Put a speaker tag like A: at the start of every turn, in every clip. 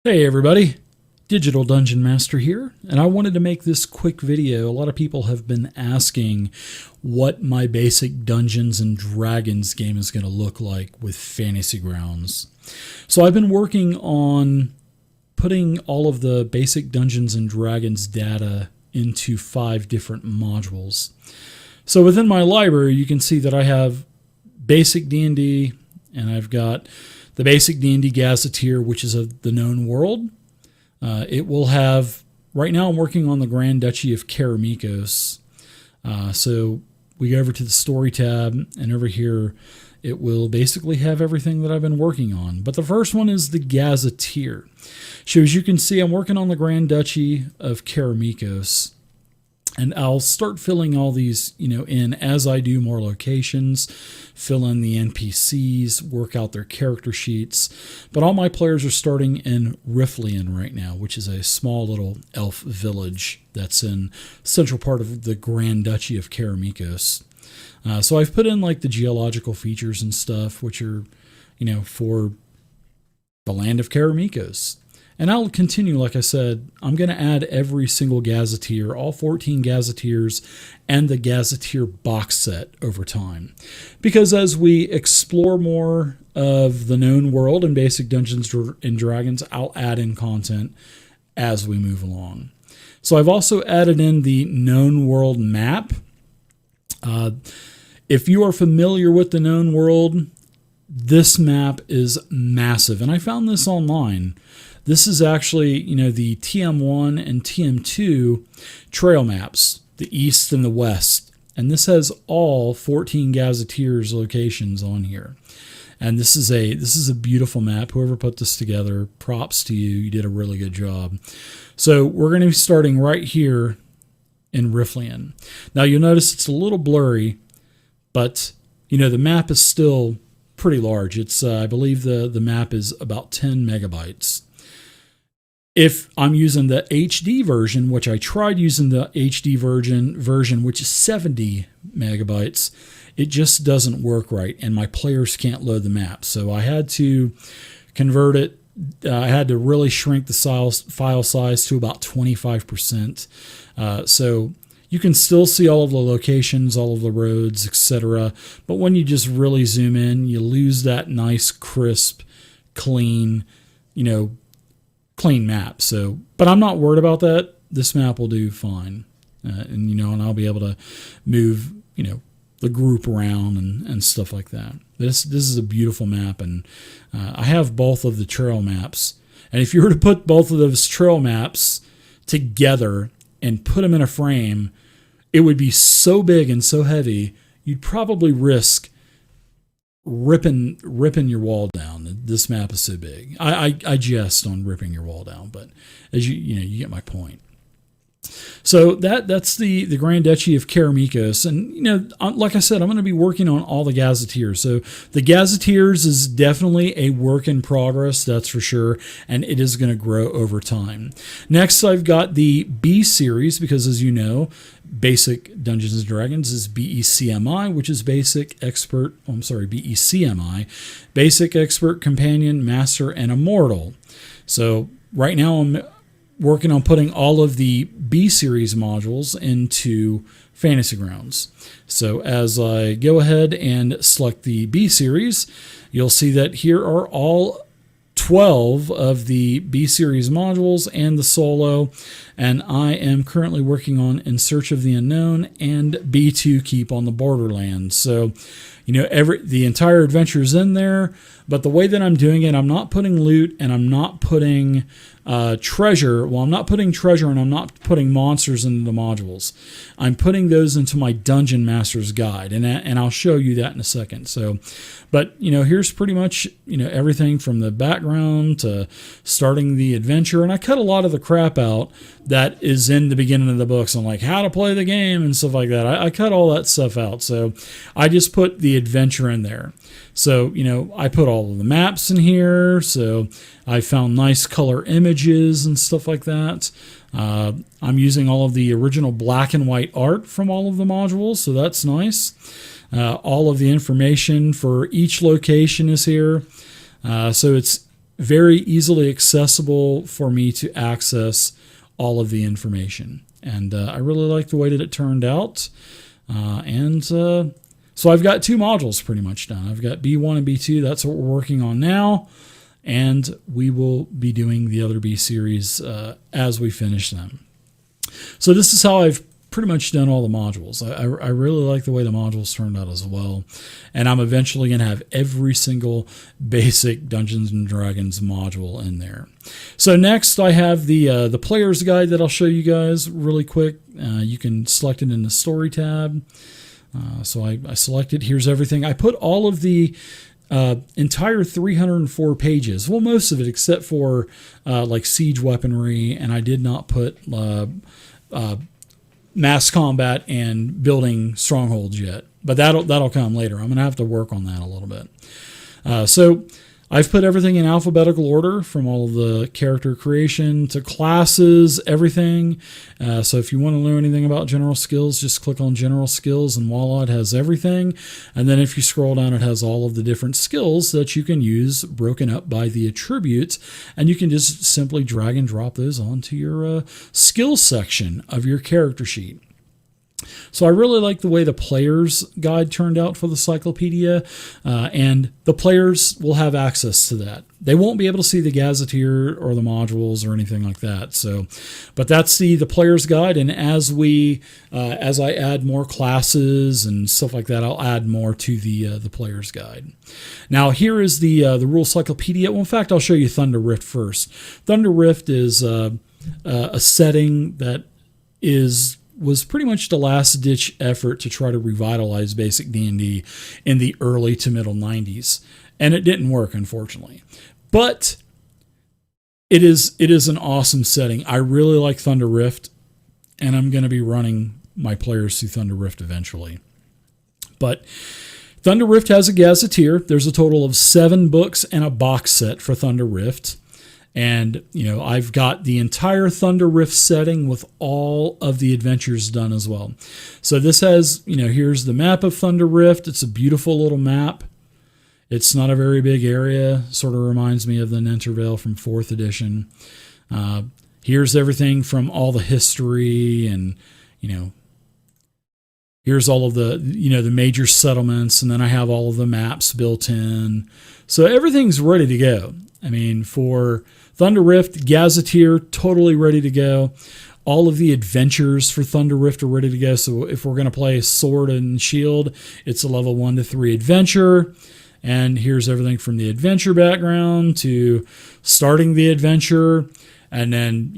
A: Hey everybody, Digital Dungeon Master here, and I wanted to make this quick video. A lot of people have been asking what my basic Dungeons and Dragons game is going to look like with Fantasy Grounds. So I've been working on putting all of the basic Dungeons and Dragons data into 5 different modules. So within my library, you can see that I have Basic D&D, and I've got the Basic D&D Gazetteer, which is of the known world. It will have, right now I'm working on the Grand Duchy of Keramikos. So we go over to the Story tab, and over here it will basically have everything that I've been working on. But the first one is the Gazetteer. So as you can see, I'm working on the Grand Duchy of Keramikos. And I'll start filling all these, in as I do more locations, fill in the NPCs, work out their character sheets. But all my players are starting in Riflian right now, which is a small little elf village that's in central part of the Grand Duchy of Keramikos. So I've put in like the geological features and stuff, which are, for the land of Keramikos. And I'll continue, like I said, I'm going to add every single Gazetteer, all 14 Gazetteers, and the Gazetteer box set over time. Because as we explore more of the known world in Basic Dungeons and Dragons, I'll add in content as we move along. So I've also added in the known world map. If you are familiar with the known world, this map is massive. And I found this online. This is actually, the TM1 and TM2 trail maps, the east and the west. And this has all 14 Gazetteers locations on here. And this is a beautiful map. Whoever put this together, props to you. You did a really good job. So we're going to be starting right here in Riflian. Now you'll notice it's a little blurry, but the map is still pretty large. It's I believe the map is about 10 megabytes. If I'm using the HD version, which I tried using the HD version, which is 70 megabytes, it just doesn't work right, and my players can't load the map. So I had to convert it. I had to really shrink the file size to about 25%. So you can still see all of the locations, all of the roads, etc. But when you just really zoom in, you lose that nice, crisp, clean, clean map. So, but I'm not worried about that. This map will do fine. And I'll be able to move, the group around and stuff like that. This is a beautiful map, and I have both of the trail maps. And if you were to put both of those trail maps together and put them in a frame, it would be so big and so heavy, you'd probably risk ripping your wall down. This map is so big. I jest on ripping your wall down, but as you get my point. So that's the Grand Duchy of Keramikos, and like I said, I'm going to be working on all the Gazetteers. So the Gazetteers is definitely a work in progress, that's for sure, and it is going to grow over time. Next, I've got the B series, because as you know, Basic Dungeons and Dragons is BECMI, which is BECMI, Basic Expert, Companion, Master, and Immortal. So right now I'm working on putting all of the B series modules into Fantasy Grounds. So as I go ahead and select the B series, you'll see that here are all 12 of the B series modules and the solo, and I am currently working on In Search of the Unknown and B2 Keep on the Borderlands. So the entire adventure is in there, but the way that I'm doing it, I'm not putting loot, and I'm not putting treasure. Well, I'm not putting treasure, and I'm not putting monsters into the modules. I'm putting those into my Dungeon Master's Guide, and I'll show you that in a second. So, but here's pretty much everything from the background to starting the adventure, and I cut a lot of the crap out that is in the beginning of the books on like how to play the game and stuff like that. I cut all that stuff out, so I just put the adventure in there. So, I put all of the maps in here, so I found nice color images and stuff like that. I'm using all of the original black and white art from all of the modules, so that's nice. All of the information for each location is here. So it's very easily accessible for me to access all of the information. And I really like the way that it turned out. So I've got 2 modules pretty much done. I've got B1 and B2. That's what we're working on now. And we will be doing the other B series as we finish them. So this is how I've pretty much done all the modules. I really like the way the modules turned out as well. And I'm eventually going to have every single basic Dungeons & Dragons module in there. So next I have the player's guide that I'll show you guys really quick. You can select it in the story tab. So I selected, here's everything. I put all of the entire 304 pages, well, most of it except for like siege weaponry, and I did not put mass combat and building strongholds yet, but that'll come later. I'm gonna have to work on that a little bit. So I've put everything in alphabetical order, from all of the character creation to classes, everything. So if you want to learn anything about general skills, just click on general skills, and voila, it has everything. And then if you scroll down, it has all of the different skills that you can use broken up by the attributes. And you can just simply drag and drop those onto your skills section of your character sheet. So I really like the way the player's guide turned out for the cyclopedia, and the players will have access to that. They won't be able to see the gazetteer or the modules or anything like that. So, but that's the player's guide, and as I add more classes and stuff like that, I'll add more to the player's guide. Now here is the rule cyclopedia. Well, in fact, I'll show you Thunder Rift first. Thunder Rift is a setting that was pretty much the last-ditch effort to try to revitalize basic D&D in the early to middle 90s. And it didn't work, unfortunately. But it is an awesome setting. I really like Thunder Rift, and I'm going to be running my players through Thunder Rift eventually. But Thunder Rift has a gazetteer. There's a total of 7 books and a box set for Thunder Rift. And, I've got the entire Thunder Rift setting with all of the adventures done as well. So this has, here's the map of Thunder Rift. It's a beautiful little map. It's not a very big area. Sort of reminds me of the Nentervale from 4th edition. Here's everything from all the history, and, here's all of the, the major settlements. And then I have all of the maps built in. So everything's ready to go. I mean, for Thunder Rift, Gazetteer, totally ready to go. All of the adventures for Thunder Rift are ready to go. So if we're going to play Sword and Shield, it's a level 1 to 3 adventure. And here's everything from the adventure background to starting the adventure. And then,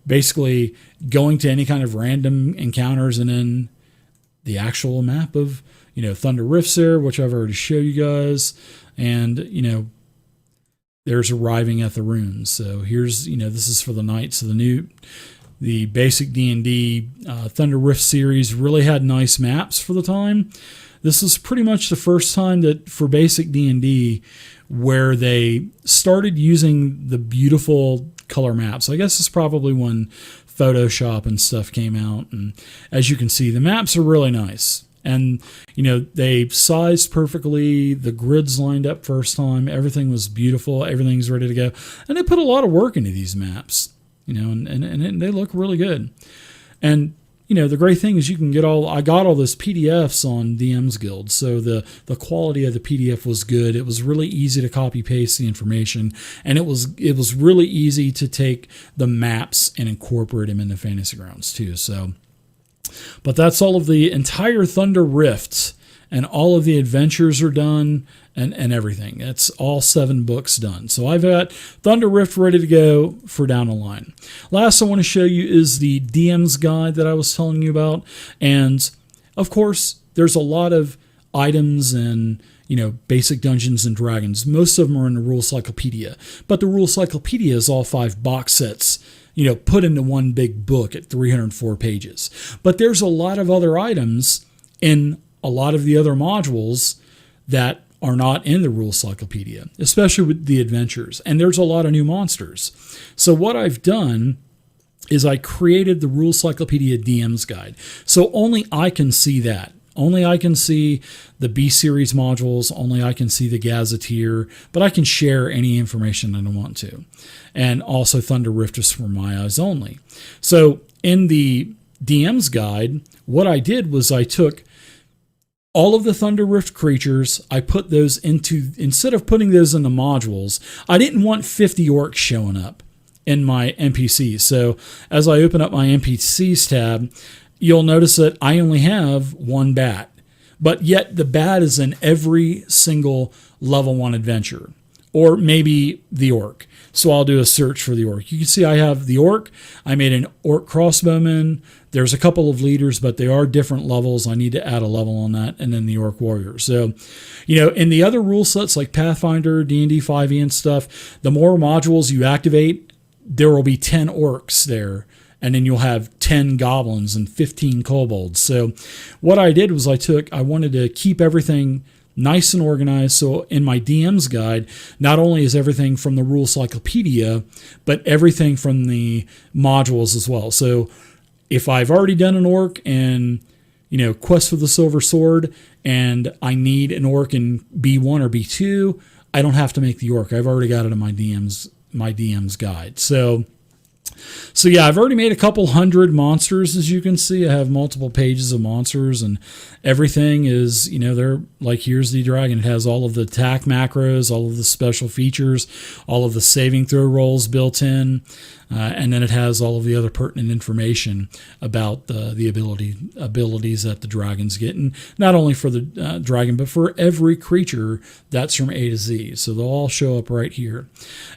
A: basically going to any kind of random encounters, and then the actual map of, Thunder Rift's there, which I've already showed you guys. And, there's arriving at the runes. So here's, this is for the knights of the basic D&D Thunder Rift series really had nice maps for the time. This is pretty much the first time that for basic D&D where they started using the beautiful color maps. I guess it's probably when Photoshop and stuff came out. And as you can see, the maps are really nice. And, they sized perfectly. The grids lined up first time. Everything was beautiful. Everything's ready to go. And they put a lot of work into these maps, and they look really good. And, the great thing is you can I got all those PDFs on DM's Guild. So the quality of the PDF was good. It was really easy to copy paste the information. And it was really easy to take the maps and incorporate them into Fantasy Grounds too. So, but that's all of the entire Thunder Rift, and all of the adventures are done, and everything. It's all 7 books done. So I've got Thunder Rift ready to go for down the line. Last I want to show you is the DM's guide that I was telling you about. And of course, there's a lot of items and basic Dungeons and Dragons. Most of them are in the Rule Cyclopedia, but the Rule Cyclopedia is all 5 box sets, put into one big book at 304 pages. But there's a lot of other items in a lot of the other modules that are not in the Rule Cyclopedia, especially with the adventures. And there's a lot of new monsters. So what I've done is I created the Rule Cyclopedia DM's Guide. So only I can see that. Only I can see the B series modules, only I can see the gazetteer, but I can share any information that I want to. And also Thunder Rift is for my eyes only. So in the DM's guide, what I did was I took all of the Thunder Rift creatures, I put those into, instead of putting those in the modules, I didn't want 50 orcs showing up in my NPCs. So as I open up my NPCs tab, you'll notice that I only have one bat, but yet the bat is in every single level 1 adventure, or maybe the orc. So I'll do a search for the orc. You can see I have the orc. I made an orc crossbowman. There's a couple of leaders, but they are different levels. I need to add a level on that, and then the orc warrior. So, in the other rule sets like Pathfinder, D&D 5e and stuff, the more modules you activate, there will be 10 orcs there, and then you'll have 10 goblins and 15 kobolds. So what I did was I wanted to keep everything nice and organized. So in my DM's guide, not only is everything from the rule cyclopedia, but everything from the modules as well. So if I've already done an orc and, Quest for the Silver Sword, and I need an orc in B1 or B2, I don't have to make the orc. I've already got it in my DM's guide. So yeah, I've already made a couple hundred monsters, as you can see. I have multiple pages of monsters, and everything is, they're like, here's the dragon. It has all of the attack macros, all of the special features, all of the saving throw rolls built in, and then it has all of the other pertinent information about the abilities that the dragons get, and not only for the dragon, but for every creature that's from A to Z. So they'll all show up right here.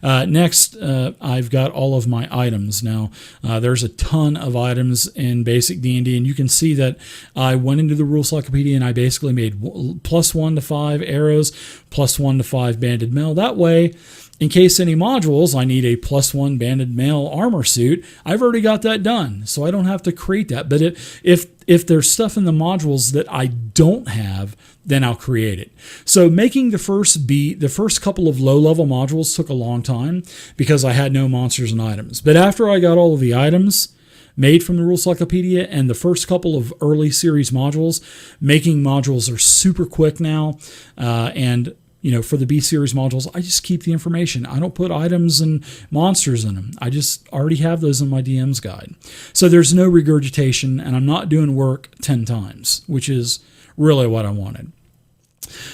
A: Next, I've got all of my items. Now, there's a ton of items in Basic D&D, and you can see that I went into the rule cyclopedia and I basically made +1 to 5 arrows, +1 to 5 banded mail. That way, in case any modules, I need a +1 banded mail armor suit, I've already got that done, so I don't have to create that. But if there's stuff in the modules that I don't have, then I'll create it. So making the first couple of low-level modules took a long time because I had no monsters and items. But after I got all of the items made from the rule cyclopedia and the first couple of early series modules, making modules are super quick now, and for the B series modules, I just keep the information. I don't put items and monsters in them. I just already have those in my DM's guide. So there's no regurgitation, and I'm not doing work 10 times, which is really what I wanted.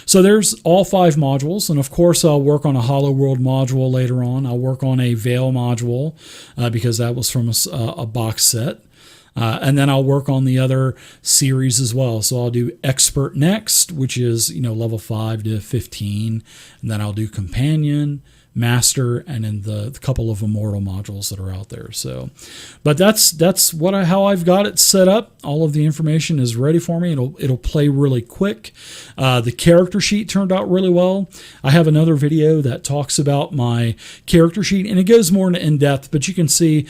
A: So there's all 5 modules, and of course I'll work on a Hollow World module later on. I'll work on a Veil module because that was from a box set. And then I'll work on the other series as well. So I'll do Expert next, which is, level 5 to 15. And then I'll do Companion, Master, and then the couple of Immortal modules that are out there. So, but that's how I've got it set up. All of the information is ready for me. It'll play really quick. The character sheet turned out really well. I have another video that talks about my character sheet, and it goes more into in-depth, but you can see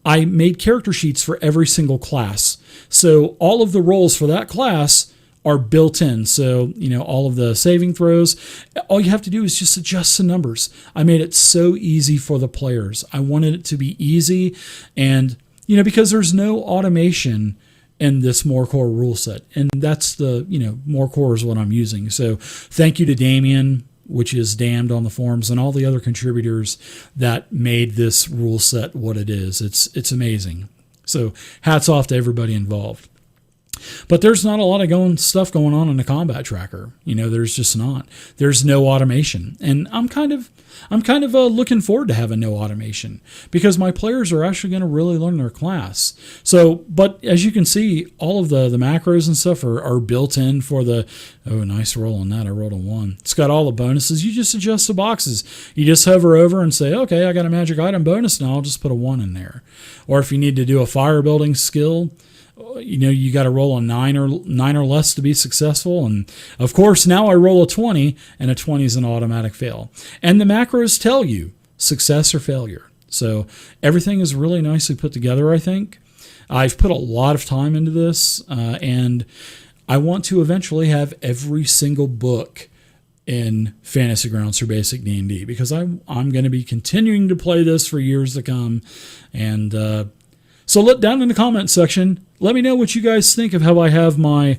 A: I made character sheets for every single class. So all of the roles for that class are built in. So, all of the saving throws, all you have to do is just adjust the numbers. I made it so easy for the players. I wanted it to be easy, and, because there's no automation in this More Core rule set. And that's More Core is what I'm using. So thank you to Damien, which is Damned on the forums, and all the other contributors that made this rule set what it is. It's amazing. So hats off to everybody involved. But there's not a lot of stuff going on in the combat tracker. There's just not. There's no automation, and I'm kind of looking forward to having no automation because my players are actually going to really learn their class. So, but as you can see, all of the macros and stuff are built in for the. Oh, nice roll on that. I rolled a 1. It's got all the bonuses. You just adjust the boxes. You just hover over and say, okay, I got a magic item bonus now. I'll just put a 1 in there. Or if you need to do a fire building skill, you got to roll a 9 or less to be successful. And of course, now I roll a 20, and a 20 is an automatic fail. And the macros tell you success or failure. So everything is really nicely put together, I think. I've put a lot of time into this, and I want to eventually have every single book in Fantasy Grounds for Basic D&D because I'm going to be continuing to play this for years to come. And so look down in the comments section. Let me know what you guys think of how I have my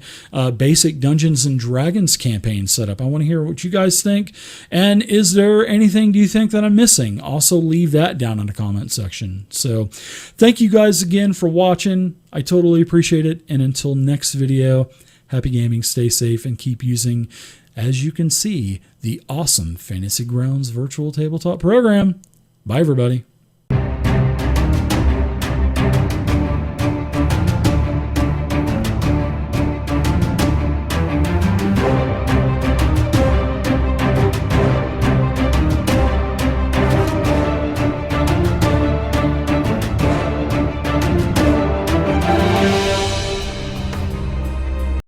A: basic Dungeons and Dragons campaign set up. I want to hear what you guys think. And is there anything do you think that I'm missing? Also leave that down in the comment section. So thank you guys again for watching. I totally appreciate it. And until next video, happy gaming, stay safe, and keep using, as you can see, the awesome Fantasy Grounds virtual tabletop program. Bye, everybody.